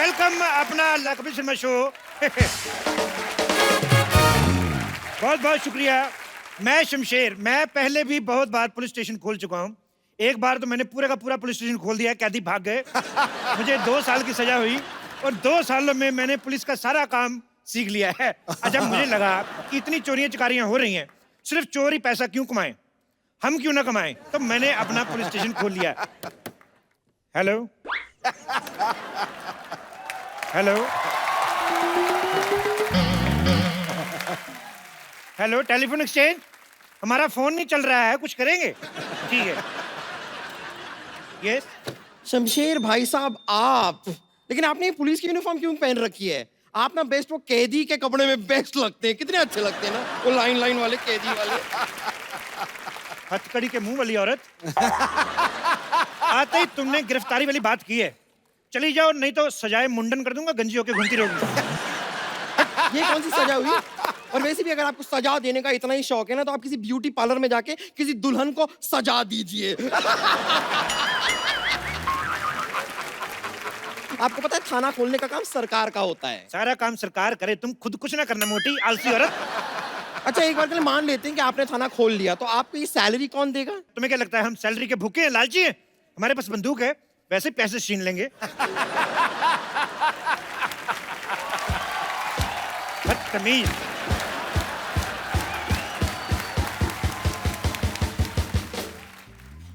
Welcome अपना Kapil Sharma show. बहुत बहुत शुक्रिया। मैं शमशेर, मैं पहले भी बहुत बार पुलिस स्टेशन खोल चुका हूँ। एक बार तो मैंने पूरा का पूरा पुलिस स्टेशन खोल दिया, कैदी भाग गए। मुझे 2 साल की सजा हुई और 2 सालों में मैंने पुलिस का सारा काम सीख लिया है। अच्छा, मुझे लगा कि इतनी चोरियां चकारियां हो रही हैं, सिर्फ चोर ही पैसा क्यों कमाएं, हम क्यों ना कमाएं, तो मैंने अपना पुलिस स्टेशन खोल लिया। Hello hello hello, telephone exchange, हमारा फोन नहीं चल रहा है, कुछ करेंगे? ठीक है। यस। शमशेर भाई साहब, आप लेकिन आपने ये पुलिस की यूनिफॉर्म क्यों पहन रखी है? आप ना बेस्ट वो कैदी के कपड़े में बेस्ट लगते हैं, कितने अच्छे लगते हैं ना, वो लाइन लाइन वाले कैदी वाले। हथकड़ी के मुंह वाली औरत। आते ही तुमने गिरफ्तारी वाली बात की है, चली जाओ, नहीं तो सजाए मुंडन कर दूंगा, गंजी होके घूमती रहोगी। ये कौन सी सजा हुई? और वैसे भी अगर आपको सजा देने का इतना ही शौक है ना, तो आप किसी ब्यूटी पार्लर में जाके किसी दुल्हन को सजा दीजिए। आपको पता है थाना खोलने का काम सरकार का होता है। सारा काम सरकार करे, तुम खुद कुछ ना करना, मोटी आलसी औरत। अच्छा, एक बार के लिए मान लेते हैं कि आपने थाना खोल लिया, तो आपको ये सैलरी कौन देगा? तुम्हें क्या लगता है हम सैलरी के भूखे हैं, लालची हैं? हमारे पास बंदूक है, वैसे पैसे छीन लेंगे। बदतमीज।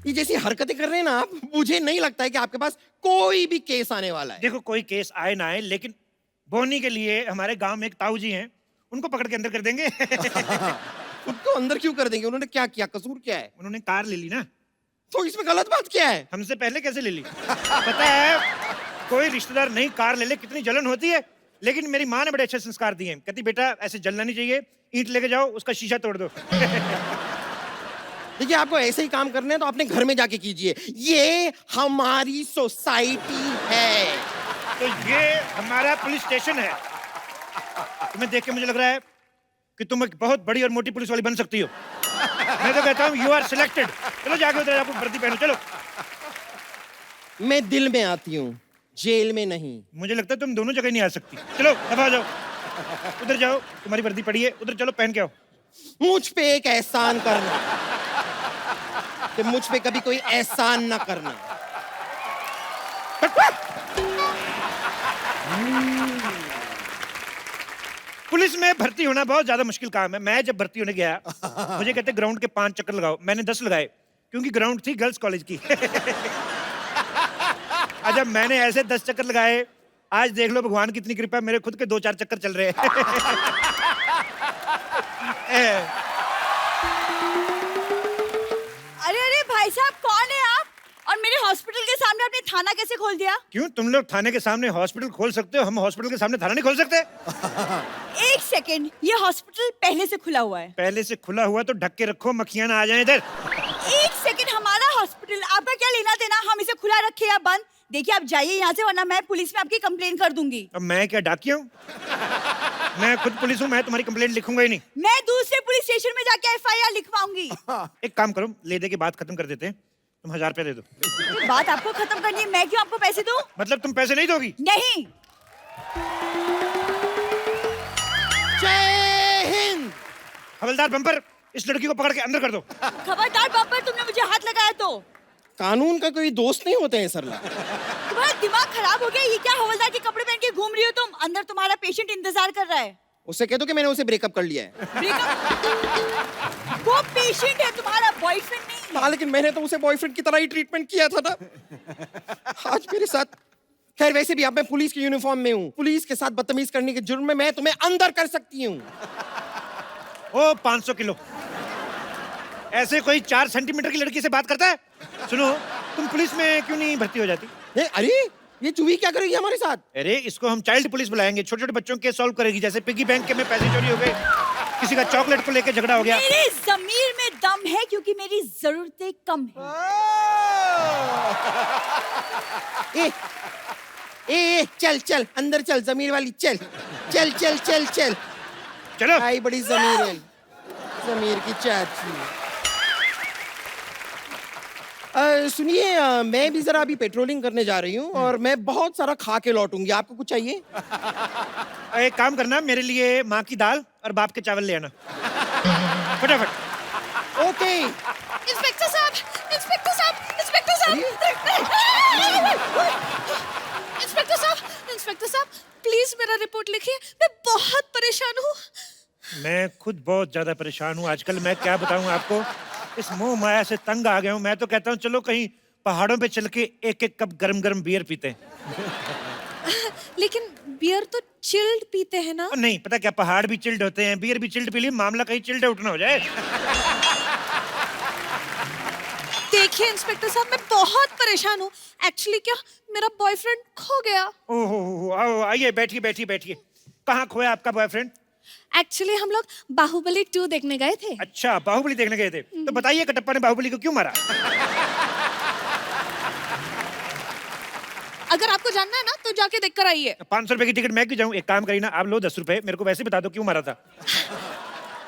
ये जैसी हरकतें कर रहे हैं ना आप, मुझे नहीं लगता है कि आपके पास कोई भी केस आने वाला है। देखो, कोई केस आए ना आए, लेकिन बोनी के लिए हमारे गांव में एक ताऊ जी हैं, उनको पकड़ के अंदर कर देंगे। उनको अंदर क्यों कर देंगे? उन्होंने क्या किया? कसूर क्या है? उन्होंने कार ले ली ना। तो इसमें गलत बात क्या है? हमसे पहले कैसे ले ली? पता है, कोई रिश्तेदार नई कार ले ले कितनी जलन होती है, लेकिन मेरी माँ ने बड़े अच्छे संस्कार दिए हैं। कहती बेटा ऐसे जलना नहीं चाहिए, ईंट लेके जाओ, उसका शीशा तोड़ दो। देखिए, आपको ऐसे ही काम करने हैं तो अपने घर में जाके कीजिए। ये हमारी सोसाइटी है। तो ये हमारा पुलिस स्टेशन है। तुम्हें देख के मुझे लग रहा है कि तुम एक बहुत बड़ी और मोटी पुलिस वाली बन सकती हो। मैं तो कहता हूँ यू आर सिलेक्टेड। चलो जाके उधर आपको वर्दी पहनो, चलो। मैं दिल में आती हूँ, जेल में नहीं। मुझे लगता है तुम दोनों जगह नहीं आ सकती। चलो दबा जाओ, उधर जाओ, तुम्हारी वर्दी पड़ी है, उधर चलो पहन के आओ। मुझ पे एक एहसान करना कि मुझ पे कभी कोई एहसान ना करना। पुलिस में भर्ती होना बहुत ज्यादा मुश्किल काम है। मैं जब भर्ती होने गया, मुझे कहते ग्राउंड के 5 चक्कर लगाओ, मैंने 10 लगाए, क्योंकि ग्राउंड थी गर्ल्स कॉलेज की। जब मैंने ऐसे 10 चक्कर लगाए, आज देख लो भगवान की इतनी कृपा, मेरे खुद के 2-4 चक्कर चल रहे हैं। अरे अरे भाई साहब, कौन है आप? और मेरे हॉस्पिटल के सामने आपने थाना कैसे खोल दिया? क्यों, तुम लोग थाने के सामने हॉस्पिटल खोल सकते हो, हम हॉस्पिटल के सामने थाना नहीं खोल सकते? एक सेकेंड, ये हॉस्पिटल पहले से खुला हुआ है। पहले से खुला हुआ तो ढक के रखो, मक्खियां ना आ जाएं इधर। एक सेकेंड, हमारा हॉस्पिटल, आपका क्या लेना देना हम इसे खुला रखे या बंद? देखिए आप जाइए यहाँ से, वरना मैं पुलिस में आपकी कंप्लेन कर दूंगी। अब मैं क्या डाकिया हूँ? मैं खुद पुलिस हूँ, मैं तुम्हारी कंप्लेंट लिखूंगा ही नहीं। मैं दूसरे पुलिस स्टेशन में जाके FIR लिखवाऊंगी। एक काम करो, ले दे के बात खत्म कर देते हैं, तुम 1000 रुपया दे दो। बात आपको खत्म करनी है, मैं क्यों आपको पैसे दूं? मतलब तुम पैसे नहीं दोगी? नहीं। जय हिंद। हवलदार बम्पर, इस लड़की को पकड़ के अंदर कर दो। खबरदार बम्पर, तुमने मुझे हाथ लगाया तो। कानून का कोई दोस्त नहीं होते हैं सरला। तुम्हारा दिमाग खराब हो गया? ये क्या हवलदार के कपड़े पहन के घूम रही हो तुम? अंदर तुम्हारा पेशेंट इंतजार कर रहा है। उससे कह दो कि मैंने उसे ब्रेकअप कर लिया है। ब्रेकअप? वो पेशेंट है, तुम्हारा बॉयफ्रेंड नहीं है। हाँ, लेकिन मैंने तो उसे बॉयफ्रेंड की तरह ही ट्रीटमेंट किया था ना। आज मेरे साथ, खैर वैसे भी अब मैं पुलिस की यूनिफॉर्म में हूँ, पुलिस के साथ बदतमीज करने के जुर्म में मैं तुम्हें अंदर कर सकती हूँ। ओ 500 किलो, ऐसे कोई 4 सेंटीमीटर की लड़की से बात करता है? सुनो, तुम पुलिस में क्यों नहीं भर्ती हो जाती? अरे ये चूही क्या करेगी हमारे साथ? अरे इसको हम चाइल्ड पुलिस बुलाएंगे, छोटे छोटे बच्चों के सॉल्व करेगी, जैसे पिगी बैंक के में पैसे चोरी हो गए, किसी का चॉकलेट को लेके झगड़ा हो गया। मेरे ज़मीर में दम है, क्योंकि मेरी जरूरतें कम हैं। ए चल चल अंदर चल, जमीर वाली चल चल चल चल चल। चलो। आई बड़ी जमीर है, जमीर की चाची। सुनिए, मैं भी जरा अभी पेट्रोलिंग करने जा रही हूँ और मैं बहुत सारा खा के लौटूंगी। आपको कुछ चाहिए? एक काम करना, मेरे लिए माँ की दाल और बाप के चावल ले आना फटाफट। ओके। इंस्पेक्टर साहब, इंस्पेक्टर साहब, इंस्पेक्टर साहब, इंस्पेक्टर साहब, इंस्पेक्टर साहब, प्लीज मेरा रिपोर्ट लिखिए, मैं बहुत परेशान हूँ। मैं खुद बहुत ज्यादा परेशान हूँ आजकल। मैं क्या बताऊँ आपको, इस मोह माया से तंग आ गया हूँ। मैं तो कहता हूँ चलो कहीं पहाड़ों पे चल के एक एक कप गरम गरम बियर पीते हैं। लेकिन बियर तो चिल्ड पीते हैं ना? और नहीं पता क्या, पहाड़ भी चिल्ड होते हैं, बियर भी चिल्ड पी लिए, मामला कहीं चिल्ड आउट ना हो जाए। देखिए इंस्पेक्टर साहब, मैं बहुत परेशान हूँ। एक्चुअली क्या, मेरा बॉयफ्रेंड खो गया। ओहो, आओ आइए, बैठिए बैठिए बैठिए। कहाँ खोया आपका बॉयफ्रेंड? एक्चुअली हम लोग बाहुबली 2 देखने गए थे। अच्छा, बाहुबली देखने गए थे। तो बताइए कटप्पा ने बाहुबली को क्यों मारा? अगर आपको जानना है ना तो जाके देख कर आइए। 500 रुपए की टिकट मैं क्यों जाऊँ? एक काम करिए ना, आप लो 10 रुपए, मेरे को वैसे बता दो क्यों मारा था।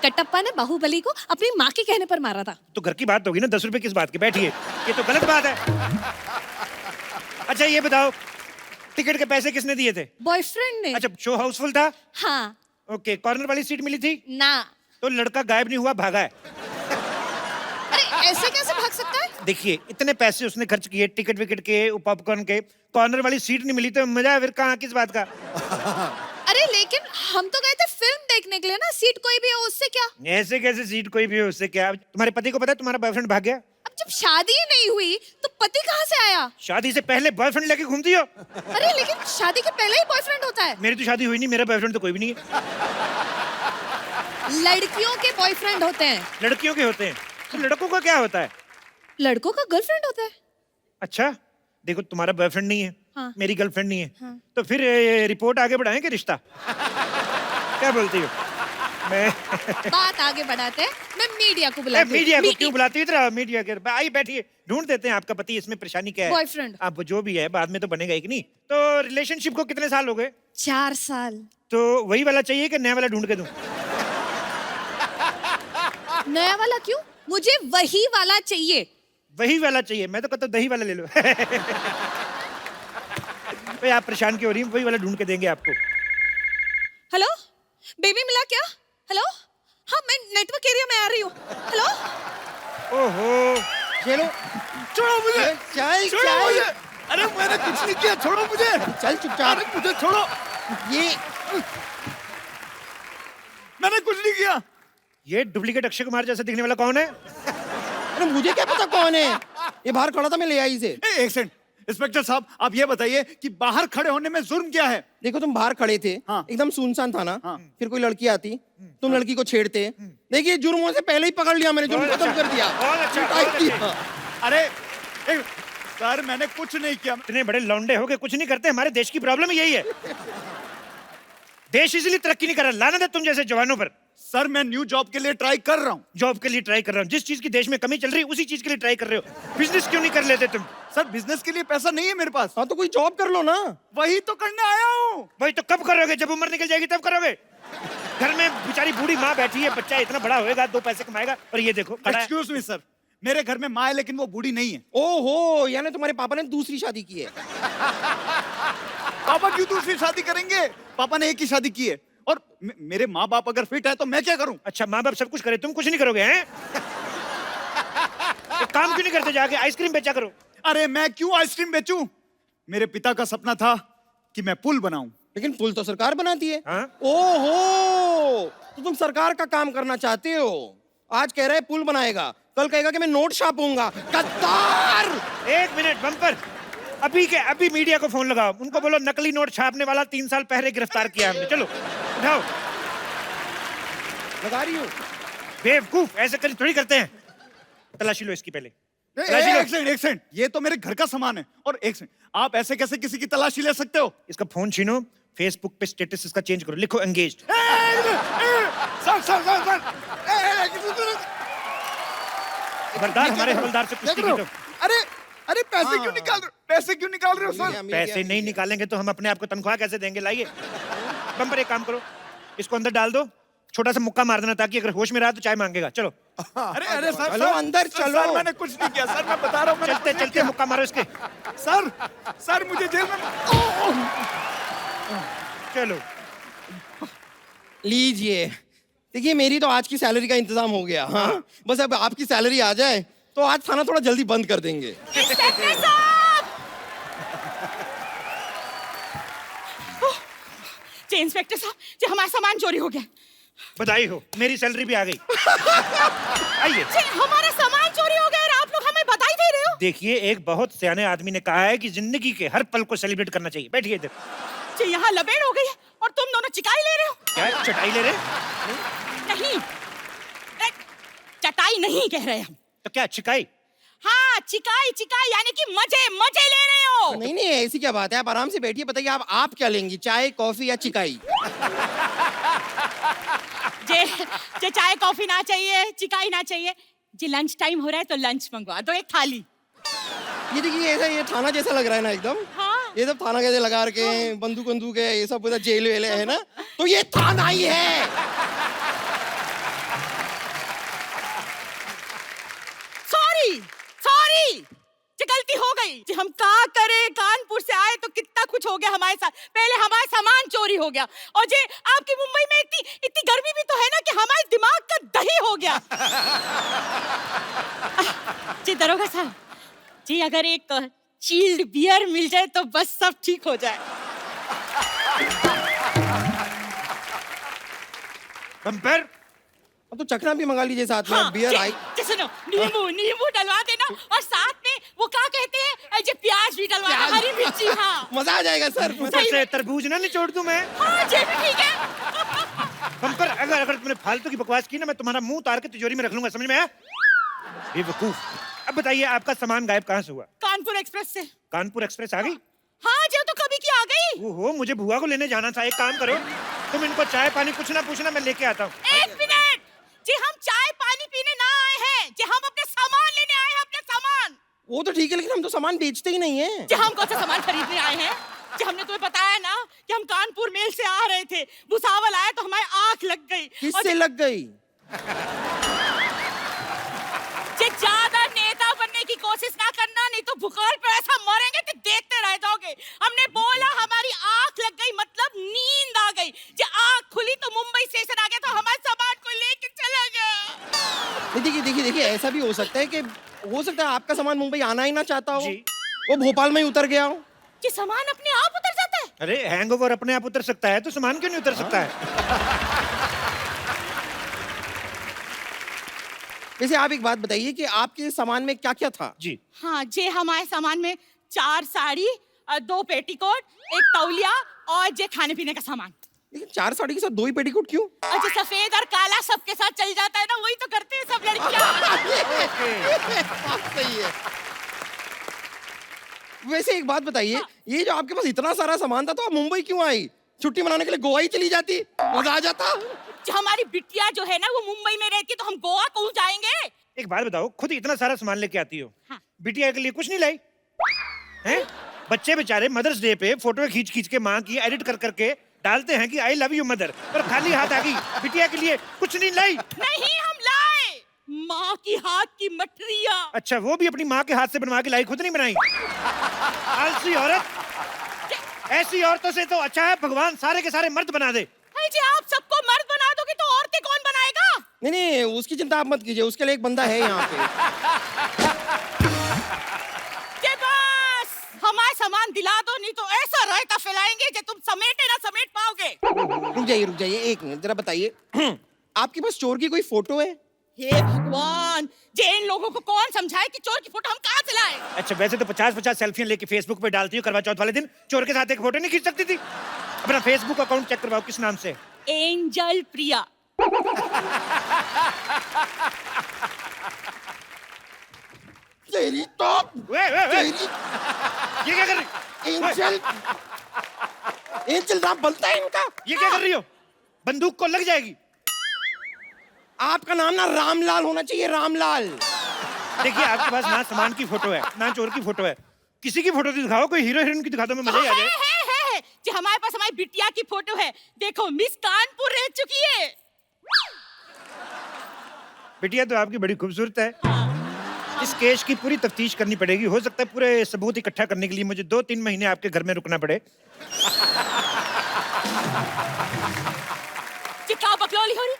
कटप्पा ने बाहुबली को अपनी माँ के कहने पर मारा था। तो घर की बात होगी ना, 10 रुपए किस बात की? बैठिए, ये तो गलत बात है। अच्छा ये बताओ, टिकट के पैसे किसने दिए थे? बॉयफ्रेंड ने। अच्छा, शो हाउसफुल था? हाँ। ओके, कॉर्नर वाली सीट मिली थी? ना। तो लड़का गायब नहीं हुआ, भागा है। अरे ऐसे कैसे भाग सकता है? देखिए, इतने पैसे उसने खर्च किए टिकट विकेट के, पॉपकॉर्न के, कॉर्नर वाली सीट नहीं मिली तो मजा है फिर कहाँ, किस बात का? अरे लेकिन हम तो गए थे फिल्म देखने के लिए ना, सीट कोई भी हो उससे क्या? ऐसे कैसे सीट कोई भी हो, उससे क्या? तुम्हारे पति को पता है तुम्हारा बॉयफ्रेंड भाग गया? अब जब शादी ही नहीं हुई तो पति कहाँ से आया? शादी से पहले बॉयफ्रेंड लेके घूमती हो? अरे लेकिन शादी के पहले ही बॉयफ्रेंड होता है। मेरी तो शादी हुई नहीं, मेरा बॉयफ्रेंड तो कोई भी नहीं है। लड़कियों के बॉयफ्रेंड होते हैं। लड़कियों के होते हैं, तो लड़कों का क्या होता है? लड़कों का गर्लफ्रेंड होता है। अच्छा, देखो तुम्हारा बॉयफ्रेंड नहीं है, हाँ। मेरी गर्लफ्रेंड नहीं है, हाँ। तो फिर रिपोर्ट आगे बढ़ाएं कि रिश्ता? क्या बोलती हो? मैं बात आगे बढ़ाते हैं, मैं मीडिया को बुलाती हूँ। मीडिया को क्यों बुलाती? इधर आओ, मीडिया के आइए बैठिए, ढूंढ देते हैं आपका पति। इसमें परेशानी क्या है? बॉयफ्रेंड। आप जो भी है बाद में तो बनेगा ही कि नहीं। तो रिलेशनशिप को कितने साल हो गए? 4 साल। तो वही वाला चाहिए कि नया वाला ढूंढ के दूं? नया वाला क्यों? मुझे वही वाला चाहिए। वही वाला चाहिए? मैं तो कहता हूं दही वाला ले लो। भाई आप परेशान क्यों हो रही हैं? वही वाला ढूंढ के देंगे आपको। हेलो, बेबी मिला क्या? हेलो, हाँ मैं नेटवर्क एरिया में आ रही हूँ। हेलो। ओहो, चलो, छोड़ो मुझे, चल छोड़ो मुझे। अरे मैंने कुछ नहीं किया, छोड़ो मुझे। चल चुपचाप। अरे मुझे छोड़ो, ये मैंने कुछ नहीं किया। ये डुप्लीकेट अक्षय कुमार जैसा दिखने वाला कौन है? अरे मुझे क्या पता कौन है? ये बाहर खड़ा था, मैं ले आई इसे। एक सेकंड, इंस्पेक्टर साहब आप ये बताइए कि बाहर खड़े होने में जुर्म क्या है? देखो तुम बाहर खड़े थे, हाँ। एकदम सुनसान था ना, हाँ। फिर कोई लड़की आती, तुम लड़की को छेड़ते। देखिए जुर्मों से पहले ही पकड़ लिया मैंने, जुर्म बहुत खत्म अच्छा, कर दिया। बहुत अच्छा, पिटाई बहुत की। अच्छा। अरे सर मैंने कुछ नहीं किया। इतने बड़े लौंडे हो के कुछ नहीं करते? हमारे देश की प्रॉब्लम यही है। देश इसलिए तरक्की नहीं कर रहा, लानत है तुम जैसे जवानों पर। सर मैं न्यू जॉब के लिए ट्राई कर रहा हूँ। जॉब के लिए ट्राई कर रहा हूँ? जिस चीज की देश में कमी चल रही है उसी चीज के लिए ट्राई कर रहे हो। बिजनेस क्यों नहीं कर लेते तुम? सर बिजनेस के लिए पैसा नहीं है मेरे पास। हाँ तो कोई जॉब कर लो ना। वही तो करने आया हूँ। भाई तो कब करोगे? जब उम्र निकल जाएगी तब करोगे? घर में बेचारी बूढ़ी माँ बैठी है, बच्चा इतना बड़ा होएगा, 2 पैसे कमाएगा, और ये देखो खड़ा है। एक्सक्यूज मी सर, मेरे घर में माँ है लेकिन वो बूढ़ी नहीं है। ओहो, यानी तुम्हारे पापा ने दूसरी शादी की है। पापा क्यों दूसरी शादी करेंगे? पापा ने एक ही शादी की है। और मेरे माँ बाप अगर फिट है तो मैं क्या करूं? अच्छा, माँ बाप सब कुछ करे, तुम कुछ नहीं करोगे हैं? एक काम क्यों नहीं करते, जाके आइसक्रीम बेचा करो। अरे मैं क्यों आइसक्रीम बेचूं? मेरे पिता का सपना था कि मैं पुल बनाऊं। लेकिन पुल तो सरकार बनाती है। हाँ? ओहो, तो तुम सरकार का काम करना चाहते हो। आज कह रहा है पुल बनाएगा, कल कहेगा कि मैं नोट छापूंगा। गद्दार! 1 मिनट बम्पर, अभी के अभी मीडिया को फोन लगाओ, उनको बोलो नकली नोट छापने वाला 3 साल पहले गिरफ्तार किया हमने। चलो उठाओ। लगा रही हूँ। बेवकूफ, ऐसे कर थोड़ी करते हैं। तलाशी लो इसकी पहले। एक तलाशी लो। सेकंड, एक सेकंड, ये तो मेरे घर का सामान है। और एक सेकंड, आप ऐसे कैसे किसी की तलाशी ले सकते हो? इसका फोन छीनो, फेसबुक पे स्टेटस इसका चेंज करो, लिखो एंगेज्ड। सर खबरदार हमारे हवलदार से कुश्ती की तो। अरे अरे पैसे क्यों निकाल रहे हो? पैसे क्यों निकाल रहे हो सर? पैसे नहीं निकालेंगे तो हम अपने आप को तनख्वाह कैसे देंगे? लाइए बम्पर, एक काम करो, इसको अंदर डाल दो, छोटा सा मुक्का मार देना ताकि अगर होश में रहा तो चाय मांगेगा। चलो अरे अरे सर चलो सर, अंदर सर, चलो। सर मैंने कुछ नहीं किया सर, मैं बता रहा हूँ मैंने चलते कुछ नहीं चलते मुक्का मारो इसके। किया। सर सर मुझे जेल में चलो लीजिए। देखिए मेरी तो आज की सैलरी का इंतजाम हो गया। हाँ बस अब आपकी सैलरी आ जाए तो आज थाना थोड़ा जल्दी बंद कर देंगे। इंस्पेक्टर साहब! जी इंस्पेक्टर साहब, जी हमारा सामान चोरी हो गया। बधाई हो, मेरी सैलरी भी आ गई। आइए। जी हमारा सामान चोरी हो गया और आप लोग हमें बधाई दे रहे हो? देखिए, एक बहुत सियाने आदमी ने कहा है कि जिंदगी के हर पल को सेलिब्रेट करना चाहिए। बैठिए इधर। जी यहाँ लबेड़ हो गई है और तुम दोनों चिकाई ले रहे हो? क्या चटाई ले रहे? नहीं, चटाई नहीं कह रहे हम। तो क्या चिकाई? हाँ चिकाई चिकाई यानी कि मजे मजे ले रहे हो। नहीं नहीं ऐसी क्या बात है, आप आराम से बैठिए। बताइए आप क्या लेंगी, चाय कॉफी या चिकाई? जे जे चाय कॉफी ना चाहिए, चिकाई ना चाहिए, जी लंच टाइम हो रहा है तो लंच मंगवा दो, एक थाली। ये देखिए ऐसा ये थाना जैसा लग रहा है ना एकदम। हाँ। ये सब थाना कैसे लगा रखे हैं, बंदूक बंदूक है, ये सब जेल वेल है ना, तो ये थाना ही है। सॉरी सॉरी, जी गलती हो गई जी। हम का करे, कानपुर से आए तो कितना कुछ हो गया हमारे साथ। पहले हमारा सामान चोरी हो गया और जी आपकी मुंबई में इतनी इतनी गर्मी भी तो है ना कि हमारे दिमाग का दही हो गया। जी दरोगा साहब जी, अगर एक चिल्ड बियर मिल जाए तो बस सब ठीक हो जाए। बम्पर। अब तो चखना भी मंगा लीजिए साथ में। बियर आई। जी सुनो, नींबू नींबू डलवा देना और साथ में वो क्या कहते हैं, जी प्याज भी डलवा देना, हरी मिर्ची। हाँ मजा आ जाएगा सर। ऊपर से तरबूज ना निचोड़ दूं मैं। हाँ जी भी ठीक है। बम्पर, अगर तुमने फालतू की बकवास की ना, मैं तुम्हारा मुंह उतार के तिजोरी में रख लूंगा, समझ में आया? बेवकूफ। अब बताइए, आपका सामान गायब कहाँ से हुआ? कानपुर एक्सप्रेस से। कानपुर एक्सप्रेस आ गई? हाँ जी तो कभी की आ गई। ओहो, मुझे बुआ को लेने जाना था। एक काम करो, तुम इनको चाय पानी कुछ ना पूछना, मैं लेके आता हूँ। एक मिनट जी, हम चाय पानी पीने ना आए हैं जी, हम अपने सामान लेने आए हैं, अपने सामान। वो तो ठीक है लेकिन हम तो सामान बेचते ही नहीं है। जी हम कौन सा सामान खरीदने आए हैं जी? हमने तुम्हें बताया ना कि हम कानपुर मेल से आ रहे थे, भुसावल आया तो हमारी आंख लग गई। किससे लग गई? जी ज्यादा नेता बनने की कोशिश ना करना, नहीं तो भूगोल पे ऐसा मरेंगे कि देखते रह जाओगे। हमने बोला हमारी आंख लग गई मतलब नींद आ गई जी। आंख खुली तो मुंबई स्टेशन आ गया तो हमारे सामान को लेके चला गया। नहीं देखिए देखिए ऐसा भी हो सकता है कि हो सकता है आपका सामान मुंबई आना ही ना चाहता हो, जी। वो भोपाल में ही उतर गया हो। जी सामान अपने आप उतर जाता है? अरे हैंगओवर अपने आप उतर सकता है तो सामान क्यों नहीं उतर सकता है? वैसे आप एक बात बताइए कि आपके सामान में क्या क्या था? जी। हाँ जी, हमारे सामान में 4 साड़ी, 2 पेटीकोट, 1 तौलिया और जे खाने पीने का सामान। लेकिन 4 साड़ी के साथ 2 ही पेटीकोट क्यों? और जो सफेद और काला सबके साथ चल जाता है ना, वही तो करते हैं सब लड़कियां। बात सही है। वैसे एक बात बताइए, हाँ। ये जो आपके पास इतना सारा सामान था तो आप मुंबई क्यों आई? छुट्टी मनाने के लिए गोवा ही चली जाती, मजा आ जाता। जो हमारी बिटिया जो है ना वो मुंबई में रहती है तो हम गोवा क्यों जाएंगे? एक बात बताओ, खुद इतना सारा सामान लेके आती हो, हाँ। बिटिया के लिए कुछ नहीं लाई? हैं? बच्चे बेचारे मदर्स डे पे फोटो खींच खींच के माँ की एडिट कर करके डालते हैं कि आई लव यू मदर, पर खाली हाथ आ गई, बिटिया के लिए कुछ नहीं लाई? नहीं हम लाए माँ की हाथ की मठरिया। अच्छा, वो भी अपनी माँ के हाथ से बनवा के लाई, खुद नहीं बनाई? आलसी औरत। ऐसी औरतों से तो अच्छा है भगवान सारे के सारे मर्द बना दे। अरे जी आप सबको मर्द बना दोगे तो औरतें कौन बनाएगा? नहीं नहीं उसकी चिंता आप मत कीजिए, उसके लिए एक बंदा है यहाँ पे। ये बस हमारा सामान दिला दो, नहीं तो ऐसा रायता फैलाएंगे कि तुम समेटे ना समेट पाओगे। रुक जाइए एक मिनट, जरा बताइए आपके पास चोर की कोई फोटो है? हे भगवान, जे इन लोगों को कौन समझाए कि चोर की फोटो हम कहाँ से लाए? अच्छा, वैसे तो 50-50 सेल्फियां लेके फेसबुक पे डालती हो, करवा चौथ वाले दिन चोर के साथ एक फोटो नहीं खींच सकती थी? अपना फेसबुक अकाउंट चेक करवाओ, किस नाम से? एंजल प्रिया। तेरी तो वे। तेरी ये क्या कर रही? एंजल एंजल नाम बनता है इनका। ये क्या कर रही हो? बंदूक को लग जाएगी। आपका नाम ना रामलाल होना चाहिए, रामलाल। देखिए, आपके पास ना सामान की फोटो है ना चोर की फोटो है, किसी की फोटो दिखाओ, कोई हीरो हीरोइन की दिखा दो, मैं मजा ही आ जाए। है जी, हमारे पास हमारी बिटिया की फोटो है, देखो मिस कानपुर रह चुकी है। बिटिया तो आपकी बड़ी खूबसूरत है। इस केस की पूरी तफ्तीश करनी पड़ेगी। हो सकता है पूरे सबूत इकट्ठा करने के लिए मुझे 2-3 महीने आपके घर में रुकना पड़े। जी क्या बकलौली हो रही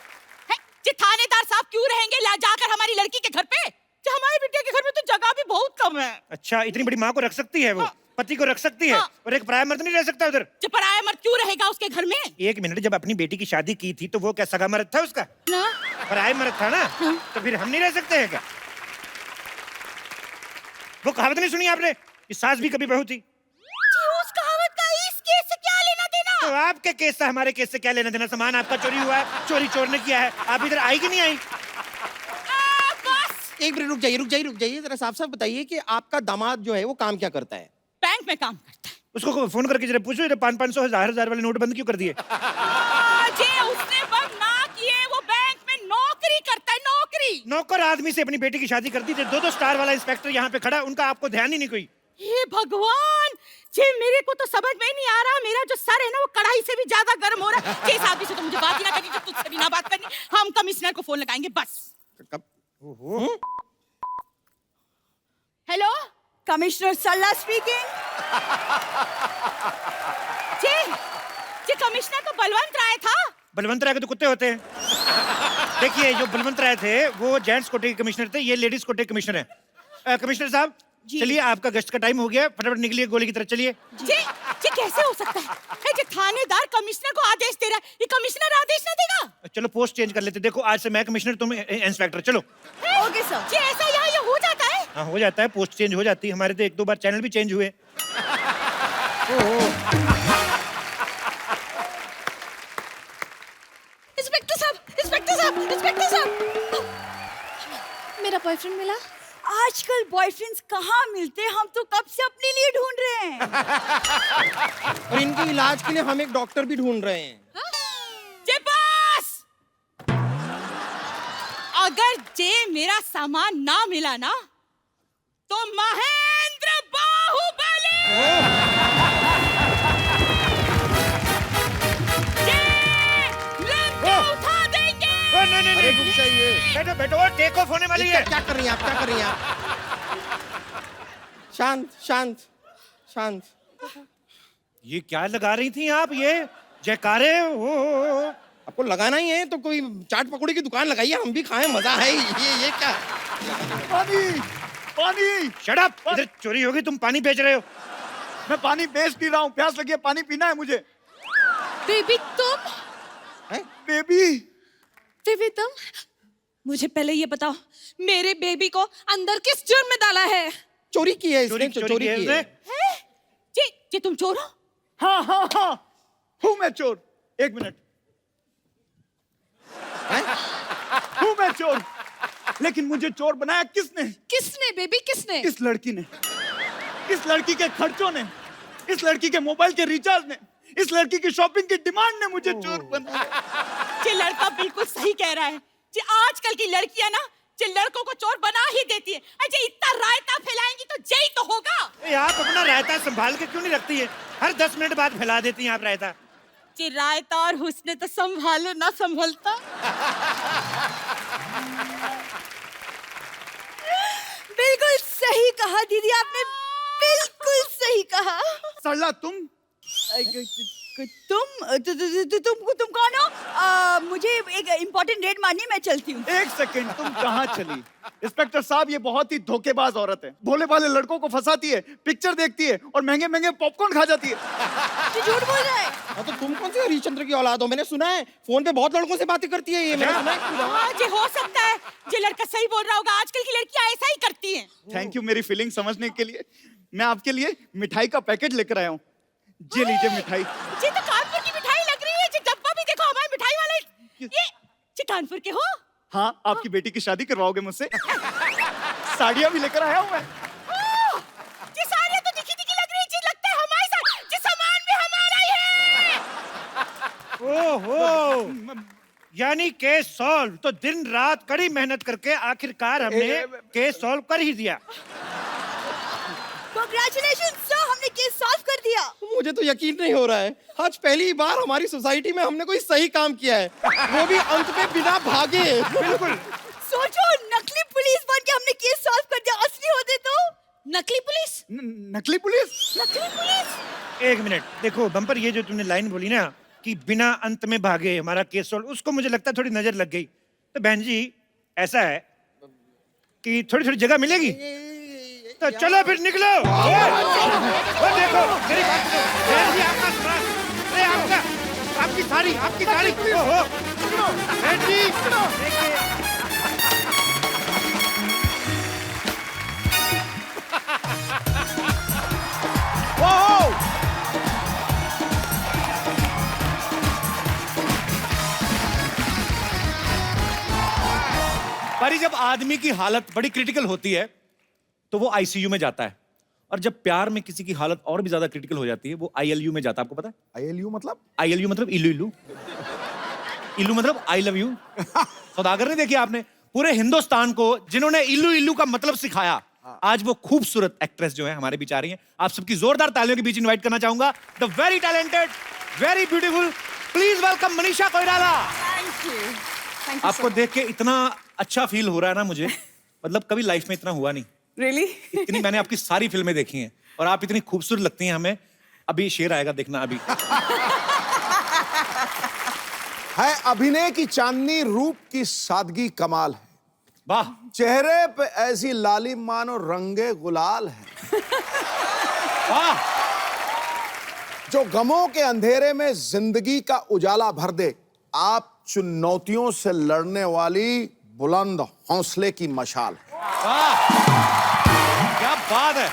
है? जी थानेदार साहब क्यों रहेंगे ला जाकर हमारी लड़की के घर पे? जी हमारी बिटिया के घर में तो जगह भी बहुत कम है। अच्छा, इतनी बड़ी माँ को रख सकती है वो? पति को रख सकती है? और एक पराया मर्द नहीं रह सकता उधर? जी पराया मर्द क्यों रहेगा उसके घर में? एक मिनट, जब अपनी बेटी की शादी की थी तो वो क्या सगा मर्द था उसका? ना? पराया मर्द था ना? तो फिर हम नहीं रह सकते हैं क्या? वो कहावत नहीं सुनी आपने कि सास भी कभी बहू थी? जी उस कहावत का इस केस से क्या लेना देना? तो आपके केस से हमारे केस से क्या लेना देना? सामान आपका चोरी हुआ है, चोरी चोर ने किया है। आप इधर आई कि नहीं आई? बस एक मिनट रुक जाइए, जरा साफ साफ बताइए कि आपका दामाद जो है वो काम क्या करता है? बैंक में काम करता है। उसको फोन करके जरा पूछो, ये 500 1000 वाले नोट बंद क्यों कर दिए? जी उसने बंद ना किए, वो बैंक में नौकरी करता है, नौकरी। नौकर आदमी से अपनी बेटी की शादी कर दी थी। 2-2 स्टार वाला इंस्पेक्टर यहाँ पे खड़ा, उनका आपको ध्यान ही नहीं कोई। हे भगवान, जी मेरे को तो समझ में ही नहीं आ रहा, मेरा जो सर है ना वो कढ़ाई से भी ज्यादा गर्म हो रहा है। जिस आदमी से तो मुझे बात ही ना करनी, जो तुझसे भी ना बात करनी, हम कमिश्नर को फोन लगाएंगे बस। ओहो, हेलो, कमिश्नर सल्ला स्पीकिंग। जी कमिश्नर तो बलवंत राय था। बलवंत राय के तो कुत्ते होते हैं। देखिए, जो बलवंत राय थे वो जेंट्स कोटे के कमिश्नर थे, ये लेडीज कोटे के कमिश्नर हैं। कमिश्नर साहब चलिए, आपका गश्त का टाइम हो गया, फटाफट निकलिए गोली की तरफ चलिए। जी कैसे हो सकता है? जी थानेदार कमिश्नर को आदेश दे रहा है, ये कमिश्नर आदेश ना देगा? चलो पोस्ट चेंज कर लेते। देखो, आज से मैं कमिश्नर, तुम इंस्पेक्टर। चलो। Okay sir. जी ऐसा यहाँ ये हो जाता है? हाँ, हो जाता है, पोस्ट चेंज हो जाती है। हमारे तो 1-2 बार चैनल भी चेंज हुए। इंस्पेक्टर साहब, इंस्पेक्टर साहब, इंस्पेक्टर साहब, मेरा बॉयफ्रेंड मिला। आजकल बॉयफ्रेंड्स कहाँ मिलते हैं, हम तो कब से अपने लिए ढूंढ रहे हैं। और इनके इलाज के लिए हम एक डॉक्टर भी ढूंढ रहे हैं। जे पास अगर जे मेरा सामान ना मिला ना तो महेंद्र बाहुबली जे लंका उठा देंगे। नहीं, रुक जाइए। बैठो बैठो, टेक ऑफ होने वाली है। क्या कर रही हैं आप? शांत शांत शांत। ये क्या लगा रही थी आप? ये जयकारे हो। आपको लगाना ही है तो कोई चाट पकौड़ी की दुकान लगाइए, हम भी खाएं, मजा है। ये क्या? पानी पानी। Shut up! इधर चोरी होगी, तुम पानी बेच रहे हो। मैं पानी बेच नहीं रहा हूँ, प्यास लगी है, पानी पीना है मुझे। बेबी तुम बेबी, बेबी तुम मुझे पहले ये बताओ, मेरे बेबी को अंदर किस जुर्म में डाला है? चोरी की है इसने, चोरी चोरी की है की इसने। है। जी तुम चोर हो? हाँ हाँ हाँ, हूँ मैं चोर। 1 मिनट, हूँ मैं चोर, लेकिन मुझे चोर बनाया किसने? किसने बेबी, किसने? इस लड़की ने, इस लड़की के खर्चों ने, इस लड़की के मोबाइल के रिचार्ज ने, इस लड़की की शॉपिंग की डिमांड ने मुझे चोर बनाया। ये लड़का बिल्कुल सही कह रहा है। जी आजकल की लड़कियां ना जो लड़कों को चोर बना ही देती है। अजय इतना रायता फैलाएंगी तो जय तो होगा। आप अपना रायता संभाल के क्यों नहीं रखती है? हर 10 मिनट बाद फैला देती हैं आप रायता। जी रायता और हुस्न तो संभालो ना संभलता। बिल्कुल सही कहा दीदी, आपने बिल्कुल सही कहा। सरला तुम तुम कौन हो? मुझे एक इम्पोर्टेंट रेड मारनी है, मैं चलती हूँ। 1 सेकंड, तुम कहाँ चली? इंस्पेक्टर साहब, ये बहुत ही धोखेबाज औरत है। भोले भाले लड़कों को फंसाती है, पिक्चर देखती है और महंगे महंगे पॉपकॉर्न खा जाती है। तू झूठ बोल रहा है। हाँ तो तुम कौन से हरिश्चंद्र की औलाद हो? मैंने सुना है फोन पे बहुत लड़कों से बातें करती है ये, मैंने सुना है। हाँ जी हो सकता है, ये लड़का सही बोल रहा होगा। आजकल की लड़कियां ऐसा ही करती हैं। थैंक यू मेरी फीलिंग समझने के लिए। मैं आपके लिए मिठाई का पैकेट लेकर आया हूँ, ये लीजिए मिठाई। जी तो कानपुर की मिठाई लग रही है। जी डब्बा भी देखो, हमारे मिठाई वाले ये जी कानपुर के हो? हाँ, आपकी बेटी की शादी करवाओगे मुझसे? साड़ियाँ भी लेकर आया हूँ मैं। जी साड़ियाँ तो दिखी दिखी लग रही है। जी लगता है हमारे साथ, जी सामान भी हमारा ही है। ओहो, यानी केस सॉल्व। तो दिन रात कड़ी मेहनत करके आखिरकार हमने केस सॉल्व कर ही दिया। कांग्रेचुलेशन सर, हमने केस सॉल्व कर दिया। मुझे तो यकीन नहीं हो रहा है, आज पहली बार हमारी सोसाइटी में हमने कोई सही काम किया है, वो भी अंत में बिना भागे। बिल्कुल। सोचो नकली पुलिस बन के हमने केस सॉल्व कर दिया, असली होते तो नकली पुलिस। नकली पुलिस? नकली पुलिस। एक मिनट, देखो बम्पर, ये जो तुमने लाइन बोली ना कि बिना अंत में भागे हमारा केस सॉल्व, उसको मुझे लगता है थोड़ी नजर लग गई। तो बहन जी ऐसा है कि थोड़ी थोड़ी जगह मिलेगी, तो चलो फिर निकलो। वो देखो मेरी बात सुनो, बहन जी आपका सामान, अरे आपकी साड़ी, ओहो बहन जी देखिए। पर जब आदमी की हालत बड़ी क्रिटिकल होती है तो वो आईसीयू में जाता है, और जब प्यार में किसी की हालत और भी ज्यादा क्रिटिकल हो जाती है वो आईएलयू में जाता है। आपको पता है आईएलयू मतलब? आईएलयू मतलब इल्लू इल्लू, इल्लू मतलब आई लव यू। सौदागर ने देखिए आपने पूरे हिंदुस्तान को जिन्होंने इल्लू इल्लू का मतलब सिखाया, आज वो खूबसूरत एक्ट्रेस जो है हमारे बीच आ रही हैं। आप सबकी जोरदार तालियों के बीच इनवाइट करना चाहूंगा the very talented, very beautiful, please welcome Manisha Koirala. Thank you. आपको देख के इतना अच्छा फील हो रहा है ना मुझे, मतलब कभी लाइफ में इतना हुआ नहीं। रियली? इतनी मैंने आपकी सारी फिल्में देखी हैं और आप इतनी खूबसूरत लगती हैं हमें। अभी शेर आएगा, देखना अभी। है अभिनय की चांदनी, रूप की सादगी कमाल है, वाह। चेहरे पे ऐसी लाली मानो रंगे गुलाल है, वाह। जो गमों के अंधेरे में जिंदगी का उजाला भर दे। आप चुनौतियों से लड़ने वाली बुलंद हौसले की मशाल है। वाह, क्या बात है।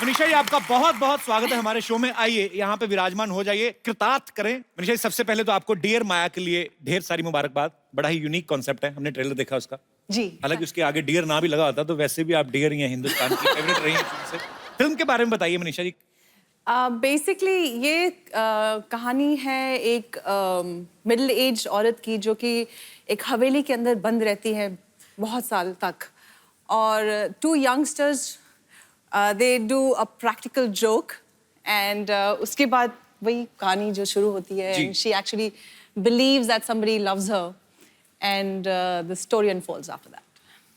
मनीषा जी आपका बहुत बहुत स्वागत है हमारे शो में। आइए यहाँ पे विराजमान हो जाइए, कृतार्थ करें। मनीषा जी सबसे पहले तो आपको डियर माया के लिए ढेर सारी मुबारकबाद। बड़ा ही यूनिक कॉन्सेप्ट है, हमने ट्रेलर देखा उसका। जी। हालांकि उसके आगे डियर ना भी लगा होता तो वैसे भी आप डियर ही हैं, हिंदुस्तान की फेवरेट रही हैं शुरू से। फिल्म के बारे में बताइए मनीषा जी। बेसिकली ये कहानी है एक मिडिल एज औरत की जो कि एक हवेली के अंदर बंद रहती है बहुत साल तक, और two youngsters they do a practical joke, and उसके बाद वही कहानी जो शुरू होती है, and she actually believes that somebody loves her, and the story unfolds after that.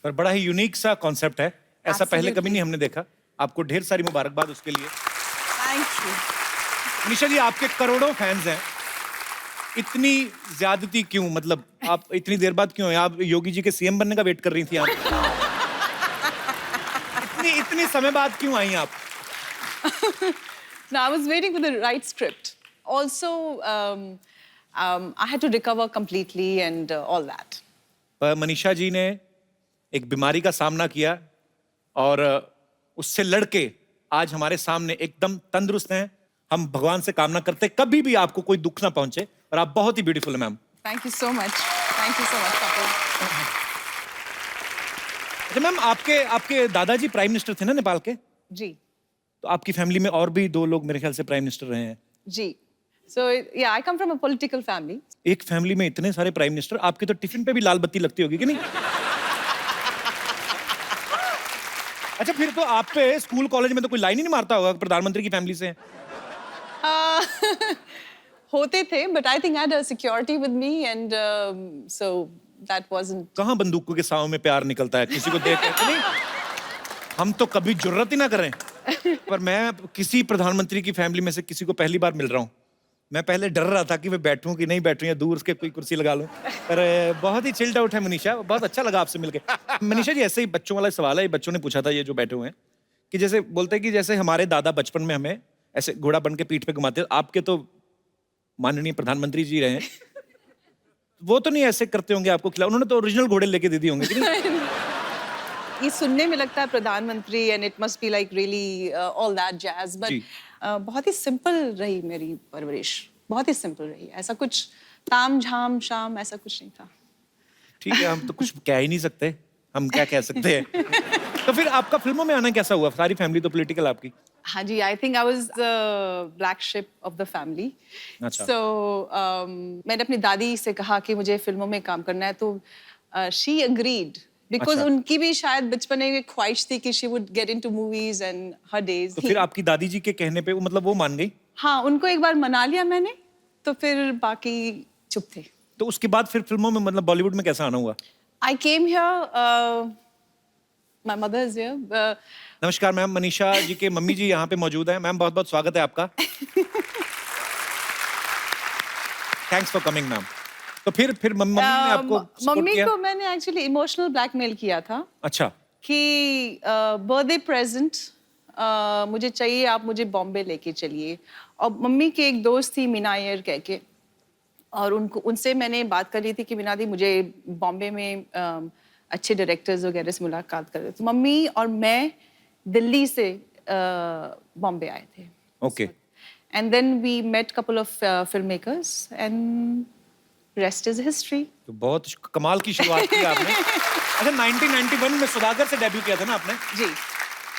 पर बड़ा ही यूनिक सा कॉन्सेप्ट है, ऐसा पहले Absolutely. कभी नहीं हमने देखा। आपको ढेर सारी मुबारकबाद उसके लिए। Thank you. मनीषा जी आपके करोड़ों फैंस हैं, इतनी ज्यादती क्यों? मतलब आप इतनी देर बाद क्यों? आप योगी जी के सीएम बनने का वेट कर रही थी आप? इतनी समय बाद क्यों आई आप? No, I was waiting for the right script. Also, I had to recover completely and all that. पर मनीषा जी ने एक बीमारी का सामना किया और उससे लड़के आज हमारे सामने एकदम तंदुरुस्त हैं। हम भगवान से कामना करते हैं कभी भी आपको कोई दुख ना पहुंचे, और आप बहुत ही ब्यूटीफुल हैं ma'am. Thank you so much. Thank you so much, Kapil. अच्छा मैम, आपके दादाजी प्राइम मिनिस्टर थे ना नेपाल के? जी. तो आपकी फैमिली में और भी 2 लोग मेरे ख्याल से प्राइम मिनिस्टर रहे हैं। जी. So yeah, I come from a political family. एक फैमिली में इतने सारे प्राइम मिनिस्टर, आपके तो टिफिन पे भी लाल बत्ती लगती होगी कि नहीं? अच्छा, फिर तो आप पे स्कूल कॉलेज में तो कोई लाइन ही नहीं मारता होगा प्रधानमंत्री की फैमिली से? होते थे, but I think I had a security with me, and so that wasn't. कहाँ बंदूकों के साव में प्यार निकलता है किसी को देख के? नहीं, हम तो कभी जुर्रत ही ना करें। पर मैं किसी प्रधानमंत्री की फैमिली में से किसी को पहली बार मिल रहा हूँ। मैं पहले डर रहा था कि मैं बैठूं कि नहीं बैठूं या दूर उसके कोई कुर्सी लगा लूं, पर बहुत ही चिल्ड आउट है मनीषा, बहुत अच्छा लगा आपसे मिलके। मनीषा जी ऐसे ही बच्चों वाला सवाल है, बच्चों ने पूछा था ये जो बैठे हुए हैं, कि जैसे बोलते हैं कि जैसे हमारे दादा बचपन में हमें ऐसे घोड़ा बन के पीठ पे घुमाते, आपके तो माननीय प्रधानमंत्री जी रहे हैं, वो तो नहीं ऐसे करते होंगे आपको खिला? उन्होंने तो ओरिजिनल घोड़े लेके दे दिए होंगे कि नहीं? ये सुनने में लगता है प्रधानमंत्री, and it must be like really all that jazz, but बहुत ही सिंपल रही मेरी परवरिश, बहुत ही सिंपल रही। ऐसा कुछ ताम झाम शाम ऐसा कुछ नहीं था। ठीक है, हम तो कुछ कह ही नहीं सकते, हम क्या कह सकते हैं। तो फिर आपका फिल्मों में आना कैसा हुआ? सारी फैमिली तो पॉलिटिकल आपकी। हाँ जी, I think I was the black sheep of the family. अच्छा। सो मैंने अपनी दादी से कहा कि मुझे फिल्मों में काम करना है, तो शी अग्रीड, बिकॉज अच्छा। उनकी भी शायद बचपन में एक ख्वाहिश थी कि she would get into movies and her days. तो फिर आपकी दादी जी के कहने पे मतलब वो मान गई? हाँ, उनको एक बार मना लिया मैंने, तो फिर बाकी चुप थे। तो उसके बाद फिर फिल्मों में मतलब बॉलीवुड में कैसा आना हुआ? I came here. My mother is here. नमस्कार मैम, मनीषा जी के मम्मी जी यहाँ पे मौजूद हैं। मैम बहुत बहुत स्वागत है आपका। Thanks for coming ma'am. तो फिर मम्मी ने आपको support मम्मी किया? को मैंने एक्चुअली इमोशनल ब्लैकमेल किया था अच्छा, कि बर्थडे प्रेजेंट मुझे चाहिए, आप मुझे बॉम्बे लेके चलिए। और मम्मी की एक दोस्त थी मीना अय्यर कह के, और उनसे मैंने बात कर रही थी कि मीना दी मुझे बॉम्बे में अच्छे डायरेक्टर्स वगैरह से मुलाकात कर रहे थे। तो मम्मी और मैं दिल्ली से बॉम्बे आए थे। Okay. And then we met couple of filmmakers and rest is history. तो बहुत कमाल की शुरुआत की आपने। अच्छा, 1991 में सौदागर से डेब्यू किया था ना आपने? जी।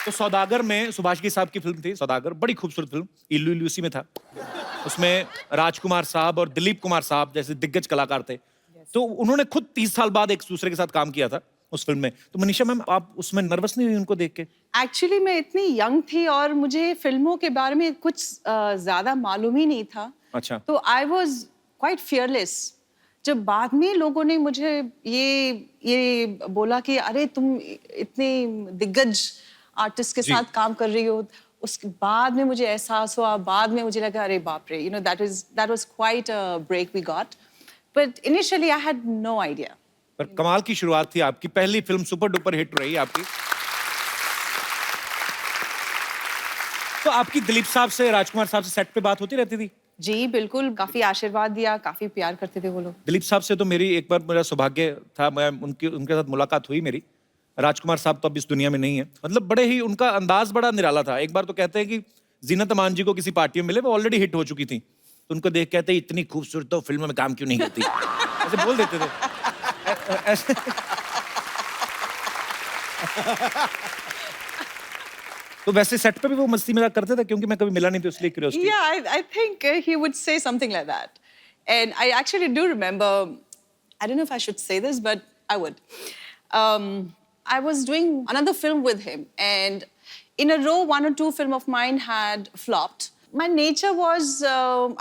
तो सौदागर में सुभाष घई साहब की फिल्म थी सौदागर, बड़ी खूबसूरत फिल्म, इल्लू इल्लू उसी में था। उसमें राजकुमार साहब और दिलीप कुमार साहब जैसे दिग्गज कलाकार थे। तो उन्होंने खुद 30 साल बाद एक दूसरे के साथ काम किया था उस फिल्म में। तो मनीषा मैम, आप उसमें नर्वस नहीं हुई उनको देख के? एक्चुअली मैं इतनी यंग थी और मुझे फिल्मों के बारे में कुछ ज्यादा मालूम ही नहीं था। अच्छा। तो आई वॉज क्वाइट फियरलेस। जब बाद में लोगों ने मुझे ये बोला कि अरे तुम इतने दिग्गज आर्टिस्ट के साथ काम कर रही हो, उसके बाद में मुझे एहसास हुआ, बाद में मुझे लगा अरे बाप रे, you know that was quite a break we got, but initially I had no idea. पर कमाल की शुरुआत थी आपकी, पहली फिल्म सुपर डुपर हिट रही आपकी। तो आपकी दिलीप साहब से, राजकुमार साहब से सेट पे बात होती रहती थी? जी बिल्कुल, काफी आशीर्वाद दिया, काफी प्यार करते थे वो लोग। दिलीप साहब से तो मेरी एक बार मेरा सौभाग्य था, मैं उनके साथ मुलाकात हुई मेरी। राजकुमार साहब तो अब इस दुनिया में नहीं है। मतलब बड़े ही, उनका अंदाज बड़ा निराला था। एक बार तो कहते हैं कि जीनत अमान जी को किसी पार्टी में मिले, वो ऑलरेडी हिट हो चुकी थी, तो उनको देख कहते इतनी खूबसूरत तो फिल्म में काम क्यों नहीं करती, ऐसे बोल देते थे। ऐसे तो वैसे सेट पे भी वो मस्ती मजाक करते थे? क्योंकि मैं कभी मिला नहीं, तो इसलिए curiosity. Yeah, I think he would say something like that. And I actually do remember, I don't know if I should say this, but I would. I was doing another film with him, and in a row, 1 or 2 films of mine had flopped. My nature was,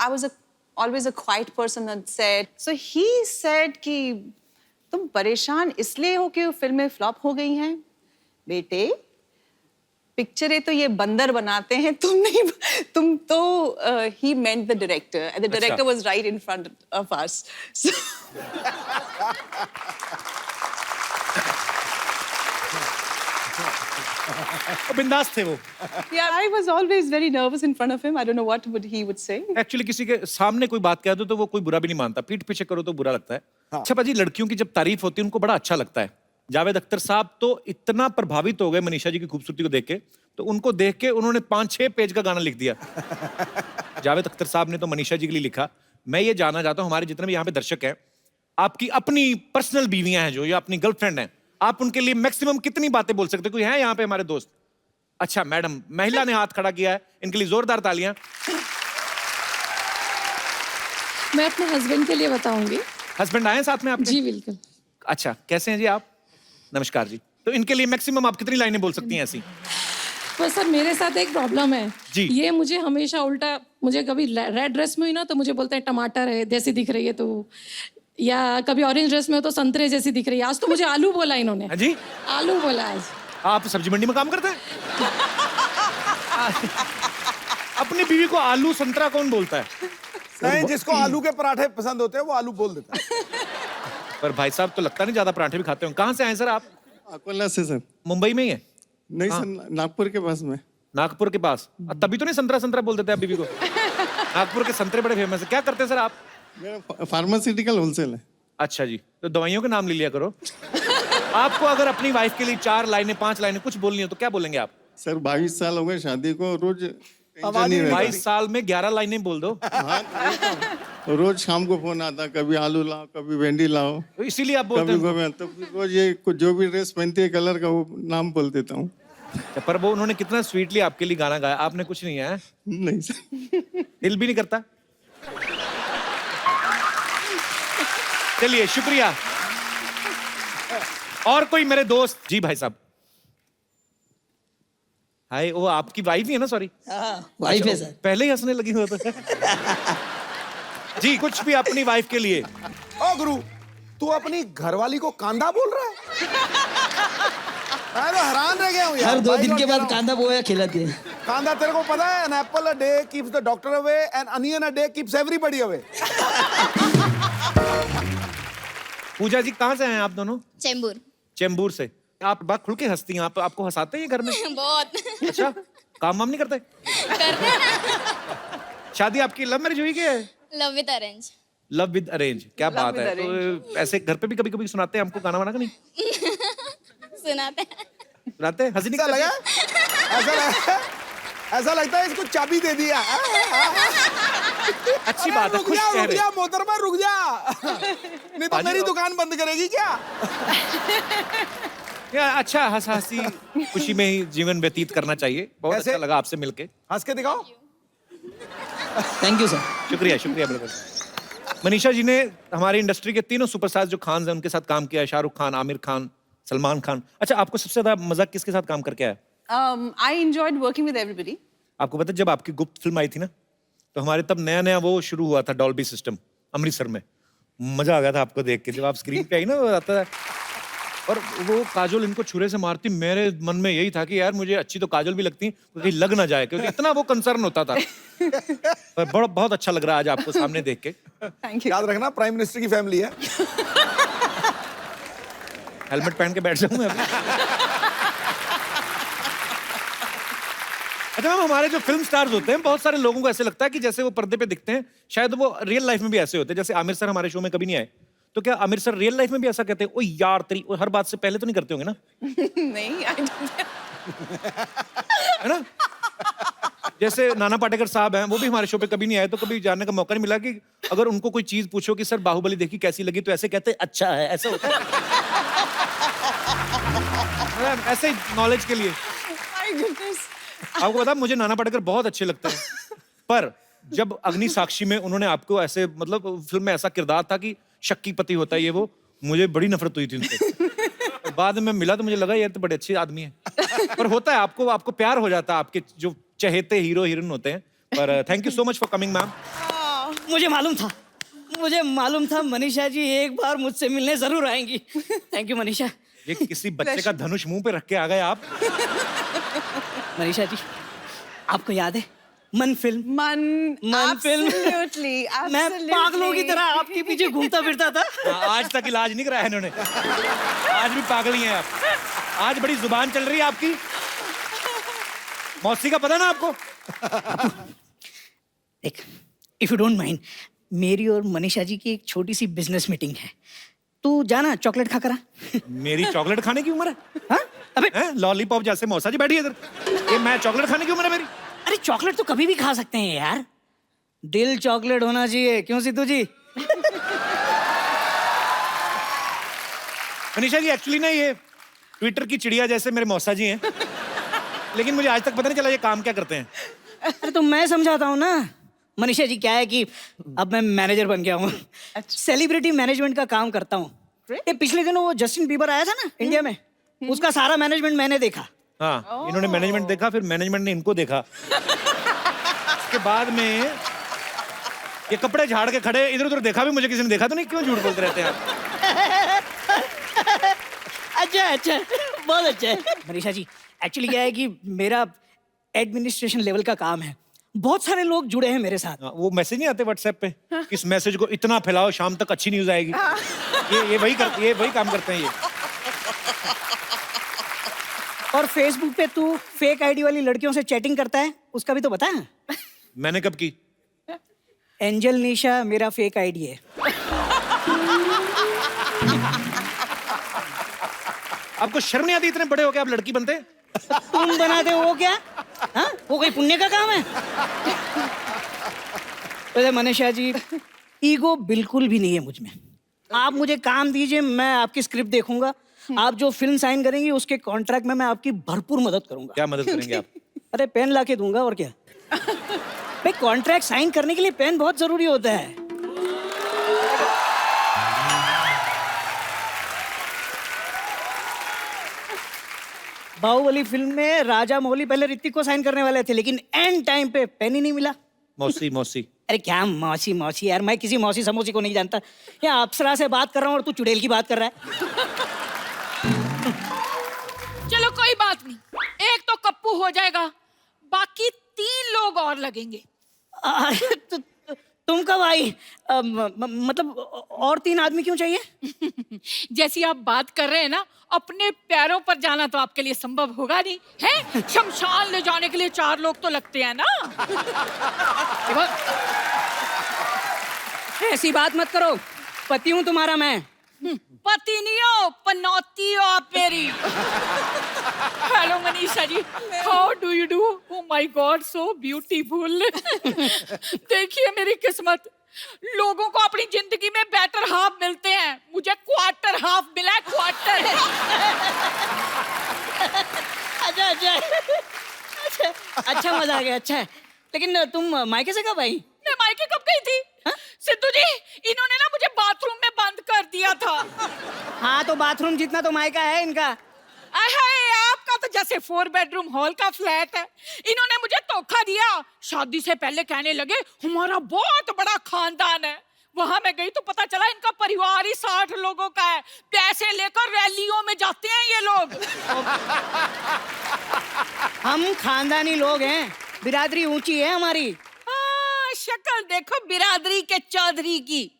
I was always a quiet person on set. So he said कि तुम परेशान इसलिए हो कि फिल्में flop हो गई हैं? बेटे, पिक्चरें तो ये बंदर बनाते हैं, तुम नहीं, तुम तो he meant the director, and the director was right in front of us. So बिंदास थे वो। yeah, I was always very nervous in front of him. I don't know what he would say. Actually किसी के सामने कोई बात कह दो तो वो कोई बुरा भी नहीं मानता, पीठ पीछे करो तो बुरा लगता है। अच्छा पाजी, लड़कियों की जब तारीफ होती है उनको बड़ा अच्छा लगता है। जावेद अख्तर साहब तो इतना प्रभावित हो गए मनीषा जी की खूबसूरती को देख के, तो उनको देख के उन्होंने 5-6 पेज का गाना लिख दिया। जावेद अख्तर साहब ने तो मनीषा जी के लिए लिखा। मैं ये जानना चाहता हूँ, हमारे जितने भी यहाँ पे दर्शक हैं, आपकी अपनी पर्सनल बीवियां हैं जो, या अपनी गर्लफ्रेंड हैं, आप उनके लिए मैक्सिमम कितनी बातें बोल सकते हैं? कोई है यहाँ पे हमारे दोस्त? अच्छा मैडम, महिला ने हाथ खड़ा किया है, इनके लिए जोरदार तालियां। मैं अपने हस्बैंड के लिए बताऊंगी। हस्बैंड आए साथ में आपके? जी बिल्कुल। अच्छा, कैसे हैं जी आप? नमस्कार जी। तो इनके लिए मैक्सिमम आप कितनी लाइनें बोल सकती हैं ऐसी? पर सर मेरे साथ एक प्रॉब्लम है जी। ये मुझे हमेशा उल्टा, मुझे कभी रेड ड्रेस में हुई ना तो मुझे बोलते हैं टमाटर है जैसी दिख रही है, तो या कभी ऑरेंज ड्रेस में हो तो संतरे जैसी दिख रही है। आज तो मुझे आलू बोला इन्होंने। हाँ जी, आलू बोला आज। आप सब्जी मंडी में काम करते हैं? अपनी बीवी को आलू संतरा कौन बोलता है? नहीं, जिसको आलू के पराठे पसंद होते हैं वो आलू बोल देता है। पर भाई साहब तो लगता नहीं ज्यादा पराठे भी खाते हो। कहाँ से आए सर आप? अकोला से सर। मुंबई में ही है? नहीं सर, नागपुर के पास में। नागपुर के पास? तभी तो नहीं संतरा संतरा बोल देते आप बीवी को। नागपुर के संतरे बड़े फेमस है। क्या करते हैं सर आप? मेरा फार्मास्यूटिकल होलसेल है। अच्छा जी, तो दवाइयों के नाम ले लिया करो। आपको अगर अपनी वाइफ के लिए 4 लाइनें 5 लाइनें कुछ बोलनी हो तो क्या बोलेंगे आप? सर 22 साल हो गए शादी को, रोज टेंशन नहीं रहता। 22 साल में 11 लाइनें बोल दो। हाँ, रोज शाम को फोन आता, कभी आलू लाओ, कभी भिंडी लाओ, तो इसीलिए आप बोलते कभी हैं। गोभी, तो रोज ये जो भी ड्रेस पहनती है कलर का वो नाम बोल देता हूँ। पर वो उन्होंने कितना स्वीटली आपके लिए गाना गाया, आपने कुछ नहीं है? नहीं सर। दिल भी नहीं करता? चलिए शुक्रिया। और कोई मेरे दोस्त? जी भाई साहब। हाय, वो आपकी वाइफ ही है ना? सॉरी, वाइफ है सर। पहले ही हंसने लगी हुआ था। जी, कुछ भी अपनी वाइफ के लिए। ओ गुरु, तू अपनी घरवाली को कांदा बोल रहा है? मैं तो हैरान रह गया हूँ यार। हर 2 भाई दिन के कह बाद रहा हूँ। कांदा बोया खिलाती है। कांदा तेरे को पता है, an apple a day keeps the doctor away and onion a day keeps everybody away. पूजा जी कहाँ से हैं आप दोनों? चेंबूर। चेंबूर से। आप बात खुल के हंसती हैं, आपको हंसाते हैं ये घर में? बहुत। अच्छा, काम वाम नहीं करते? करते हैं ना। शादी आपकी लव मैरिज हुई क्या है? Love with arrange. Love with arrange, क्या Love बात with है। तो ऐसे घर पे भी कभी कभी सुनाते हैं हमको गाना वाना का नहीं? सुनाते हैं। सुनाते हैं? हंसी ऐसा नहीं लगा? ऐसा लगता है इसको चाबी दे दिया। अच्छी बात है, रुक खुश जा, रुक चेहरे। जा मोहतरमा, रुक जा। नहीं तो मेरी दुकान बंद करेगी क्या? यार अच्छा, हंसी खुशी में ही जीवन व्यतीत करना चाहिए। बहुत कैसे? अच्छा लगा आपसे मिलके। हंस के दिखाओ। Thank you sir. शुक्रिया शुक्रिया बिल्कुल। मनीषा जी ने हमारी इंडस्ट्री के तीनों सुपरस्टार जो खान हैं उनके साथ काम किया है, शाहरुख खान, आमिर खान, सलमान खान। अच्छा, आपको सबसे ज्यादा मजा किसके साथ काम करके आया? I enjoyed working with everybody. आपको पता है जब आपकी गुप्त फिल्म आई थी ना, तो हमारे तब नया नया वो शुरू हुआ था, डॉल्बी सिस्टम अमृतसर में। मजा आ गया था आपको देख के, जब आप स्क्रीन पे आई ना, वो आता है और वो काजोल इनको छुरे से मारती, मेरे मन में यही था कि यार मुझे अच्छी तो काजोल भी लगती, कहीं लग ना जाए, क्योंकि इतना वो कंसर्न होता था। पर बहुत अच्छा लग रहा है आज आपको सामने देख के। Thank you. याद रखना, प्राइम मिनिस्टर की फैमिली है। हेलमेट पहन के बैठ जाऊं मैं अभी। अच्छा मैम, हमारे जो फिल्म स्टार्स होते हैं, बहुत सारे लोगों को ऐसे लगता है कि जैसे वो पर्दे पे दिखते हैं, शायद वो रियल लाइफ में भी ऐसे होते हैं। जैसे आमिर सर हमारे शो में कभी नहीं आए, तो क्या आमिर सर रियल लाइफ में भी ऐसा कहते हैं, ओ यार तेरी, हर बात से पहले तो नहीं करते होंगे ना? नहीं, I don't. है ना? जैसे नाना पाटेकर साहब हैं, वो भी हमारे शो पे कभी नहीं आए, तो कभी जानने का मौका नहीं मिला कि अगर उनको कोई चीज पूछो कि सर बाहुबली देखी कैसी लगी, तो ऐसे कहते हैं अच्छा है, ऐसा होता है। ऐसे ही नॉलेज के लिए। My goodness. आपको पता है, मुझे नाना पाटेकर बहुत अच्छे लगते हैं, पर जब अग्नि साक्षी में उन्होंने आपको ऐसे, मतलब फिल्म में ऐसा किरदार था कि शक्की पति होता है ये वो, मुझे बड़ी नफरत हुई थी उनसे। और बाद में मिला तो मुझे लगा यार तो बड़े अच्छे आदमी है। पर होता है, आपको प्यार हो जाता है आपके जो चहेते हीरो हीरोइन होते हैं। पर thank you so much for coming ma'am. मुझे मालूम था मनीषा जी एक बार मुझसे मिलने जरूर आएंगी। Thank you Manisha. ये किसी बच्चे का धनुष मुंह पे रख के आ गए आप। मनीषा जी, आपको याद है मन फिल्म? Man, film. absolutely, मैं पागलों की तरह आपके पीछे घूमता फिरता था। आज तक इलाज नहीं कराया इन्होंने, आज भी पागल ही हैं आप। आज बड़ी जुबान चल रही है आपकी। मौसी का पता ना आपको? देख, इफ यू डोंट माइंड, मेरी और मनीषा जी की एक छोटी सी बिजनेस मीटिंग है, तू जाना चॉकलेट खा कर आ। मेरी चॉकलेट खाने की उम्र है? हाँ? अबे लॉलीपॉप जैसे मौसा जी बैठी है इधर, ये मैं चॉकलेट खाने की उम्र है मेरी? अरे चॉकलेट तो कभी भी खा सकते हैं यार, दिल चॉकलेट होना चाहिए, क्यों सिद्धू जी? मनीषा जी एक्चुअली ना ये ट्विटर की चिड़िया जैसे मेरे मौसा जी हैं, लेकिन मुझे आज तक पता नहीं चला ये काम क्या करते हैं। अरे तो मैं समझाता हूँ ना। मनीषा जी, क्या है कि अब मैं मैनेजर बन गया हूँ, सेलिब्रिटी मैनेजमेंट का काम करता हूँ। ये पिछले दिनों वो जस्टिन बीबर आया था ना इंडिया में, उसका सारा मैनेजमेंट मैंने देखा। हाँ, इन्होंने मैनेजमेंट देखा, फिर मैनेजमेंट ने इनको देखा। उसके बाद में ये कपड़े झाड़ के खड़े, इधर उधर देखा भी मुझे किसी ने देखा तो नहीं, क्यों झूठ बोलते रहते हैं आप? अच्छा, बहुत अच्छा है। मनीषा जी, एक्चुअली क्या है कि मेरा एडमिनिस्ट्रेशन लेवल का काम है, बहुत सारे लोग जुड़े हैं मेरे साथ। वो मैसेज नहीं आते व्हाट्सएप पे, इस मैसेज को इतना फैलाओ शाम तक अच्छी न्यूज आएगी। ये वही काम करते हैं ये। और फेसबुक पे तू फेक आईडी वाली लड़कियों से चैटिंग करता है, उसका भी तो बता। मैंने कब की? एंजल निशा मेरा फेक आईडी है। आपको शर्म नहीं आती? इतने बड़े हो के आप लड़की बनते? तुम बनाते हो वो क्या? हाँ, वो कोई पुण्य का काम है? अरे मनीषा जी, ईगो बिल्कुल भी नहीं है मुझ में। आप मुझे काम दीजिए, मैं आपकी स्क्रिप्ट देखूंगा, आप जो फिल्म साइन करेंगी उसके कॉन्ट्रैक्ट में मैं आपकी भरपूर मदद करूंगा। क्या मदद करेंगे आप? अरे पेन ला के दूंगा, और क्या। भाई कॉन्ट्रैक्ट साइन करने के लिए पेन बहुत जरूरी होता है। बाहुबली फिल्म में राजा मौली पहले ऋतिक को साइन करने वाले थे, लेकिन एंड टाइम पे पेन ही नहीं मिला। मौसी अरे क्या मौसी मौसी यार, मैं किसी मौसी समोसी को नहीं जानता। यहाँ अप्सरा से बात कर रहा हूँ और तू चुड़ैल की बात कर रहा है। चलो कोई बात नहीं, एक तो कप्पू हो जाएगा, बाकी 3 लोग और लगेंगे। तुम कब आई? मतलब और 3 आदमी क्यों चाहिए? जैसी आप बात कर रहे हैं ना, अपने पैरों पर जाना तो आपके लिए संभव होगा नहीं है। शमशान ले जाने के लिए 4 लोग तो लगते हैं ना। ऐसी बात मत करो, पति हूँ तुम्हारा मैं। पति नहीं हो, पनौती हो आप मेरी। Hello Manisha ji, how do you do? Oh my god, so beautiful. देखिए मेरी किस्मत, लोगों को अपनी जिंदगी में बेटर हाफ मिलते हैं, मुझे क्वार्टर हाफ मिला है, क्वार्टर। अच्छा मजा आ गया। अच्छा है, लेकिन तुम मायके से कब आई? मैं मायके कब गई थी? सिद्धू जी, इन्होंने ना मुझे बाथरूम में बंद कर दिया था। हाँ तो बाथरूम जितना तो मायका है इनका। आपका तो जैसे 4 बेडरूम हॉल का फ्लैट है। इन्होंने मुझे धोखा दिया। शादी से पहले कहने लगे हमारा बहुत बड़ा खानदान है। वहां मैं गई तो पता चला इनका परिवार ही 60 लोगों का है। पैसे लेकर रैलियों में जाते हैं ये लोग। हम खानदानी लोग हैं, बिरादरी ऊंची है हमारी। शक्ल देखो बिरादरी के चौधरी की।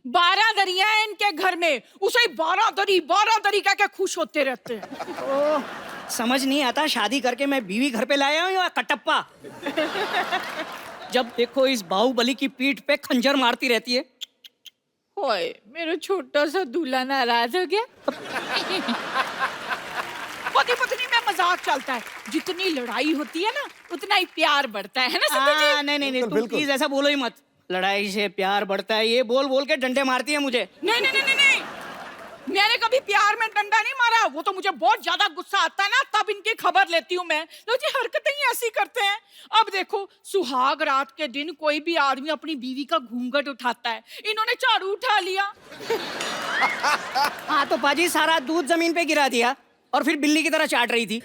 12 दरिया है इनके घर में, उसे 12 दरी कह के खुश होते रहते हैं। ओह, समझ नहीं आता, शादी करके मैं बीवी घर पे लाया हूँ या कटप्पा? जब देखो इस बाहुबली की पीठ पे खंजर मारती रहती है। ओए, मेरा छोटा सा दूल्हा नाराज हो गया। पति पत्नी में मजाक चलता है, जितनी लड़ाई होती है ना उतना ही प्यार बढ़ता है ना सिद्धू जी? नहीं, तुम प्लीज ऐसा बोलो ही मत। लड़ाई से प्यार बढ़ता है, ये बोल बोल के डंडे मारती है मुझे। नहीं, मैंने कभी प्यार में डंडा नहीं मारा। वो तो मुझे बहुत ज्यादा गुस्सा आता है ना, तब इनकी खबर लेती हूँ मैं। लो जी, हरकतें ही ऐसी करते हैं। अब देखो, सुहाग रात के दिन कोई भी आदमी अपनी बीवी का घूंघट उठाता है, इन्होंने झाड़ू उठा लिया। हाँ तो पाजी सारा दूध जमीन पे गिरा दिया और फिर बिल्ली की तरह चाट रही थी।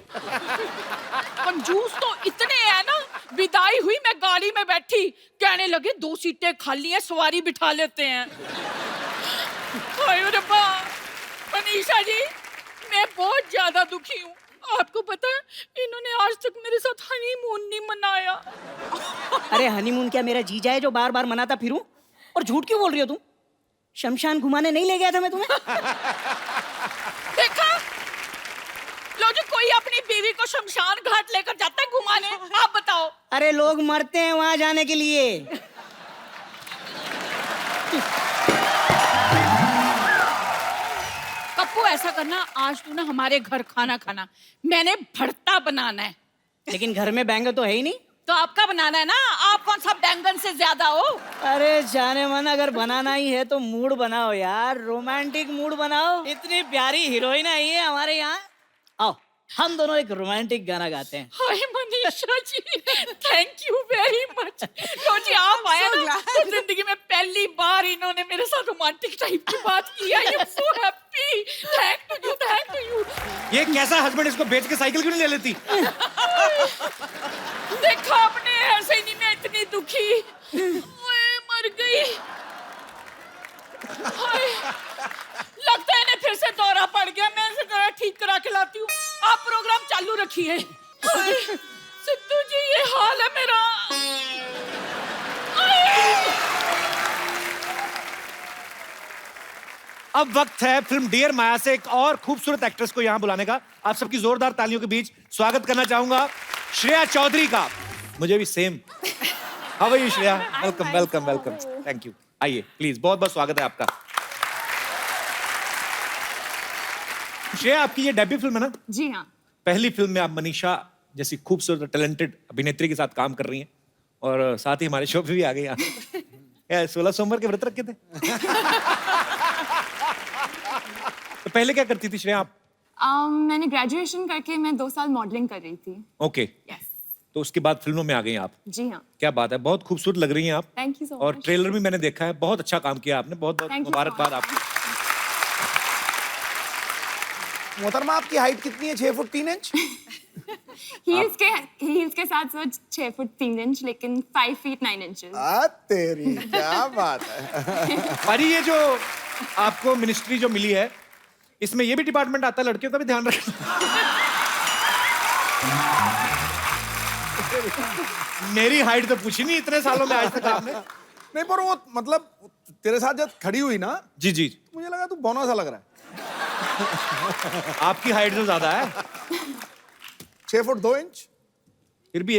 कंजूस तो इतने हैं ना, विदाई हुई मैं गाड़ी में बैठी, कहने लगे 2 सीटें खाली हैं, सवारी बिठा लेते हैं। रब्बा, मनीषा जी, मैं बहुत ज्यादा दुखी हूँ। आपको पता है, इन्होंने आज तक मेरे साथ हनीमून नहीं मनाया। अरे हनीमून क्या मेरा जीजा है जो बार बार मनाता फिरूं? और झूठ क्यों बोल रही हो तुम? शमशान घुमाने नहीं ले गया था मैं तुम्हें? देखा, लो जो कोई अपनी बीवी को शमशान घाट लेकर जाता है घुमाने, आप बताओ। अरे लोग मरते हैं वहां जाने के लिए। कप्पू, ऐसा करना, आज तू ना हमारे घर खाना खाना, मैंने भरता बनाना है। लेकिन घर में बैंगन तो है ही नहीं। तो आपका बनाना है ना, आप कौन सा बैंगन से ज्यादा हो? अरे जाने मन, अगर बनाना ही है तो मूड बनाओ यार, रोमांटिक मूड बनाओ। इतनी प्यारी हीरोइन आई है हमारे यहाँ। आओ हम दोनों एक रोमांटिक गाना गाते हैं। हाय Manisha ji, thank you very much. तो जी आप आए ना, तो जिंदगी में पहली बार इन्होंने मेरे साथ रोमांटिक टाइप की बात की। I am so happy. Thank you. ये कैसा हस्बैंड, इसको बेच के साइकिल क्यों नहीं ले लेती? देखा आपने, ऐसे ही नहीं मैं इतनी दुखी। ओए, मर गई। हाय, लगता है इन्हें फिर से दौरा पड़ गया। मैं इसे जरा ठीक करा के लाती हूँ, आप प्रोग्राम चालू रखिए। सिद्धू जी, ये हाल है मेरा। अब वक्त है फिल्म डियर माया से एक और खूबसूरत एक्ट्रेस को यहाँ बुलाने का। आप सबकी जोरदार तालियों के बीच स्वागत करना चाहूंगा श्रेया चौधरी का। मुझे भी same. How are you Shreya? Welcome. Thank you. आइए प्लीज, बहुत बहुत स्वागत है आपका। श्रेया, आपकी ये डेब्यू फिल्म है ना? जी हाँ। पहली फिल्म में आप मनीषा जैसी खूबसूरत टैलेंटेड अभिनेत्री के साथ काम कर रही हैं और साथ ही हमारे शो पे भी आ गई यहाँ। 16 सोमवार के व्रत रखे थे? तो पहले क्या करती थी श्रेया आप? मैंने ग्रेजुएशन करके मैं 2 साल मॉडलिंग कर रही थी। ओके। यस। तो उसके बाद फिल्मों में आ गई आप? जी हाँ। क्या बात है, बहुत खूबसूरत लग रही हैं आप। Thank you so much. और ट्रेलर भी मैंने देखा है, बहुत अच्छा काम किया आपने। बहुत बहुत Thank you मुबारकबाद so much. आपको। मोहतरमा, आपकी हाइट कितनी है? 6 फुट 3 इंच? हील्स के साथ 6 फुट 3 इंच, लेकिन 5 फीट 9 इंचेस। तेरी क्या बात है। पारी, ये जो आपको मिनिस्ट्री जो मिली है, इसमें ये भी डिपार्टमेंट आता है लड़कियों का भी ध्यान रखना। मेरी हाइट तो पूछी नहीं इतने सालों में आज तक आपने। नहीं, पर वो मतलब तेरे साथ जब खड़ी हुई ना, जी जी, मुझे लगा तू बौना सा लग रहा है। आपकी हाइट तो ज्यादा है। 6 फुट 2 इंच। फिर भी